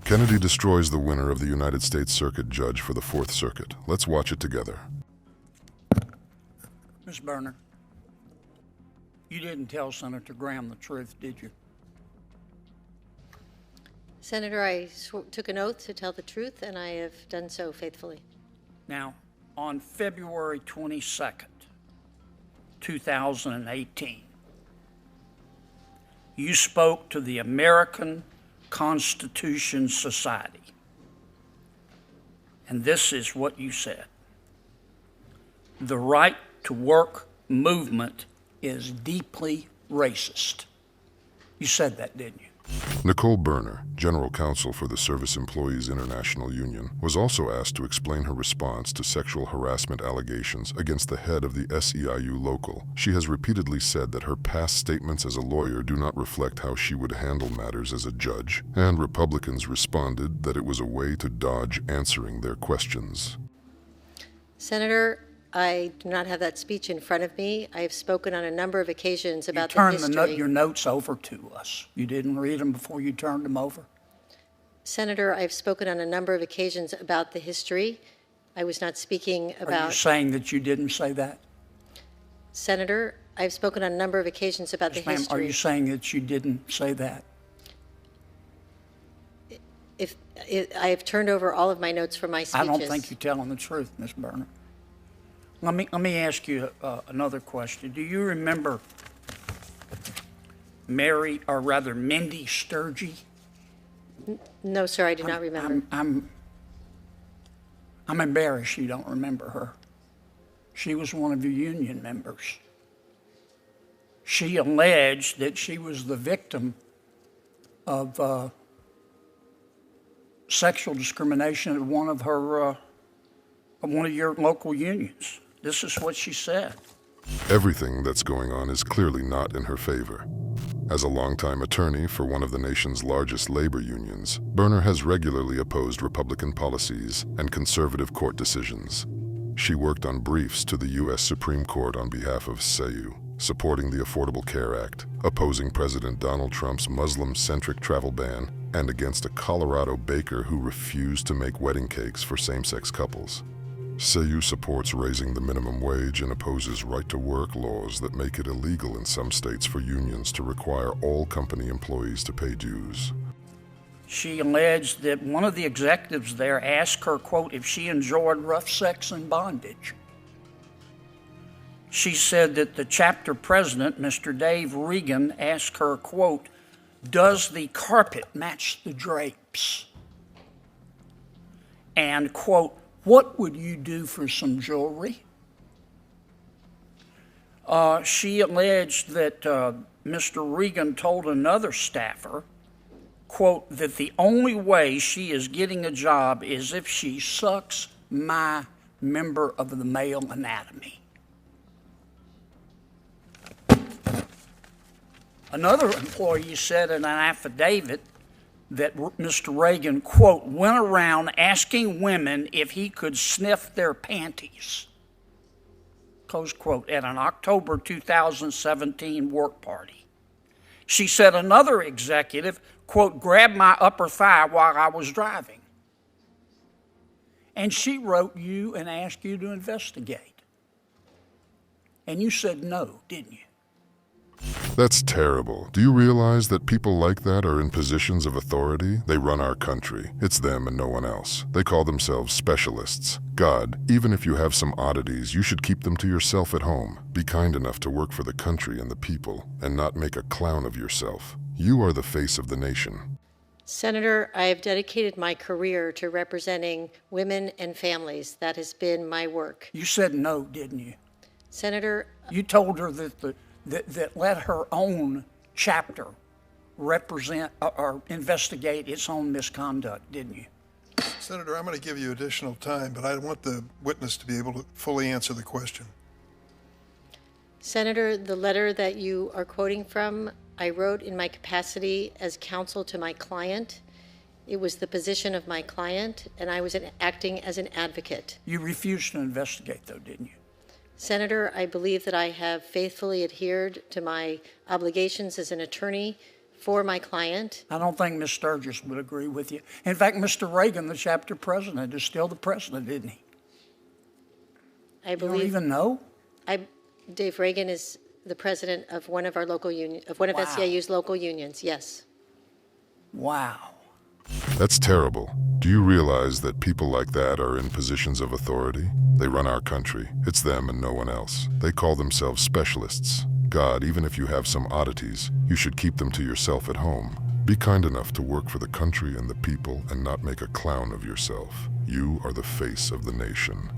Kennedy destroys the winner of the United States Circuit Judge for the Fourth Circuit. Let's watch it together. Ms. Berner, you didn't tell Senator Graham the truth, did you? Senator, I took an oath to tell the truth, and I have done so faithfully. Now, on February 22nd, 2018, you spoke to the American Constitution Society, and this is what you said. The right to work movement is deeply racist. You said that, didn't you? Nicole Berner, General Counsel for the Service Employees International Union, was also asked to explain her response to sexual harassment allegations against the head of the SEIU local. She has repeatedly said that her past statements as a lawyer do not reflect how she would handle matters as a judge, and Republicans responded that it was a way to dodge answering their questions. Senator, I do not have that speech in front of me. I have spoken on a number of occasions about the history. You turned your notes over to us. You didn't read them before you turned them over? Senator, I've spoken on a number of occasions about the history. I was not speaking about... Are you saying that you didn't say that? Senator, I've spoken on a number of occasions about the history. Are you saying that you didn't say that? I have turned over all of my notes from my speeches. I don't think you're telling the truth, Ms. Berner. Let me ask you another question. Do you remember Mindy Sturgey? No, sir, I do not remember. I'm embarrassed you don't remember her. She was one of your union members. She alleged that she was the victim of sexual discrimination at one of your local unions. This is what she said. Everything that's going on is clearly not in her favor. As a longtime attorney for one of the nation's largest labor unions, Berner has regularly opposed Republican policies and conservative court decisions. She worked on briefs to the U.S. Supreme Court on behalf of SEIU, supporting the Affordable Care Act, opposing President Donald Trump's Muslim-centric travel ban, and against a Colorado baker who refused to make wedding cakes for same-sex couples. SEIU supports raising the minimum wage and opposes right-to-work laws that make it illegal in some states for unions to require all company employees to pay dues. She alleged that one of the executives there asked her, quote, if she enjoyed rough sex and bondage. She said that the chapter president, Mr. Dave Regan, asked her, quote, does the carpet match the drapes? And, quote, what would you do for some jewelry? She alleged that Mr. Regan told another staffer, quote, that the only way she is getting a job is if she sucks my member of the male anatomy. Another employee said in an affidavit that Mr. Reagan, quote, went around asking women if he could sniff their panties, close quote, at an October 2017 work party. She said another executive, quote, grabbed my upper thigh while I was driving. And she wrote you and asked you to investigate. And you said no, didn't you? That's terrible. Do you realize that people like that are in positions of authority? They run our country. It's them and no one else. They call themselves specialists. God, even if you have some oddities, you should keep them to yourself at home. Be kind enough to work for the country and the people, and not make a clown of yourself. You are the face of the nation. Senator, I have dedicated my career to representing women and families. That has been my work. You said no, didn't you? Senator, you told her that let her own chapter represent or investigate its own misconduct, didn't you? Senator, I'm going to give you additional time, but I want the witness to be able to fully answer the question. Senator, the letter that you are quoting from, I wrote in my capacity as counsel to my client. It was the position of my client, and I was acting as an advocate. You refused to investigate, though, didn't you? Senator, I believe that I have faithfully adhered to my obligations as an attorney for my client. I don't think Ms. Sturgis would agree with you. In fact, Mr. Reagan, the chapter president, is still the president, isn't he? I You don't believe even know? Dave Reagan is the president of one of our local union, of one of Wow. SEIU's local unions, yes. Wow. That's terrible. Do you realize that people like that are in positions of authority? They run our country. It's them and no one else. They call themselves specialists. God, even if you have some oddities, you should keep them to yourself at home. Be kind enough to work for the country and the people and not make a clown of yourself. You are the face of the nation.